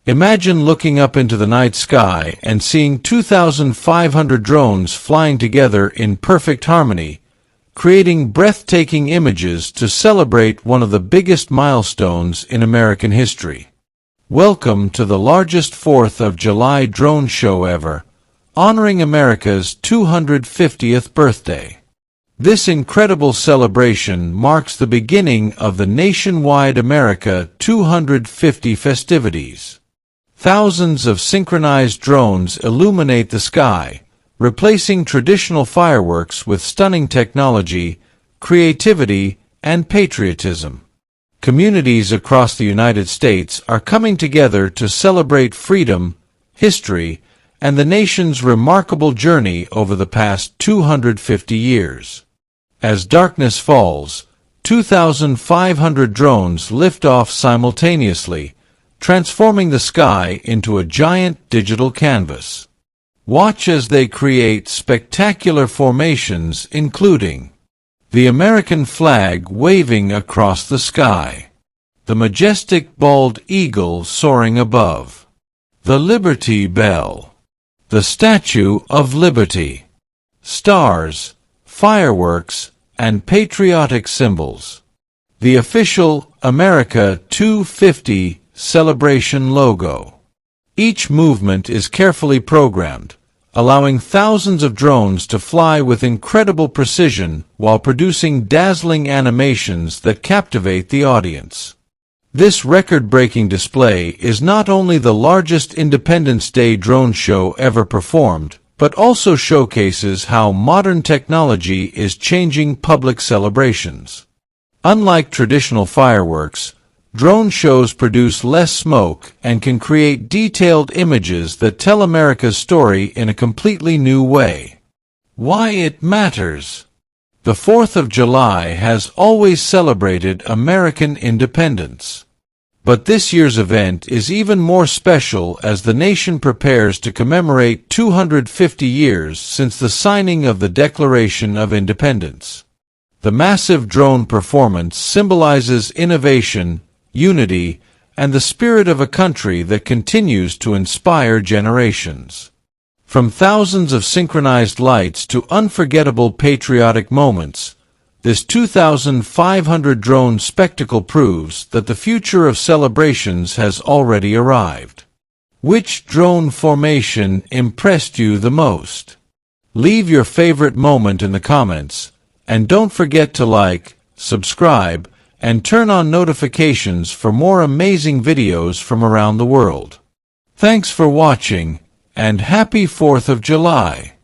Imagine looking up into the night sky and seeing 2,500 drones flying together in perfect harmony, creating breathtaking images to celebrate one of the biggest milestones in American history. Welcome to the largest 4th of July drone show ever, honoring America's 250th birthday. This incredible celebration marks the beginning of the nationwide America 250 festivities. Thousands of synchronized drones illuminate the sky, replacing traditional fireworks with stunning technology, creativity, and patriotism. Communities across the United States are coming together to celebrate freedom, history, and the nation's remarkable journey over the past 250 years. As darkness falls, 2,500 drones lift off simultaneously, transforming the sky into a giant digital canvas. Watch as they create spectacular formations including the American flag waving across the sky, the majestic bald eagle soaring above, the Liberty Bell, the Statue of Liberty, stars, fireworks, and patriotic symbols, the official America 250 celebration logo. Each movement is carefully programmed, allowing thousands of drones to fly with incredible precision while producing dazzling animations that captivate the audience. This record-breaking display is not only the largest Independence Day drone show ever performed, but also showcases how modern technology is changing public celebrations. Unlike traditional fireworks, drone shows produce less smoke and can create detailed images that tell America's story in a completely new way. Why it matters. The 4th of July has always celebrated American independence. But this year's event is even more special as the nation prepares to commemorate 250 years since the signing of the Declaration of Independence. The massive drone performance symbolizes innovation, unity, and the spirit of a country that continues to inspire generations. From thousands of synchronized lights to unforgettable patriotic moments, this 2,500 drone spectacle proves that the future of celebrations has already arrived. Which drone formation impressed you the most? Leave your favorite moment in the comments, and don't forget to like, subscribe, and turn on notifications for more amazing videos from around the world. Thanks for watching, and happy 4th of July!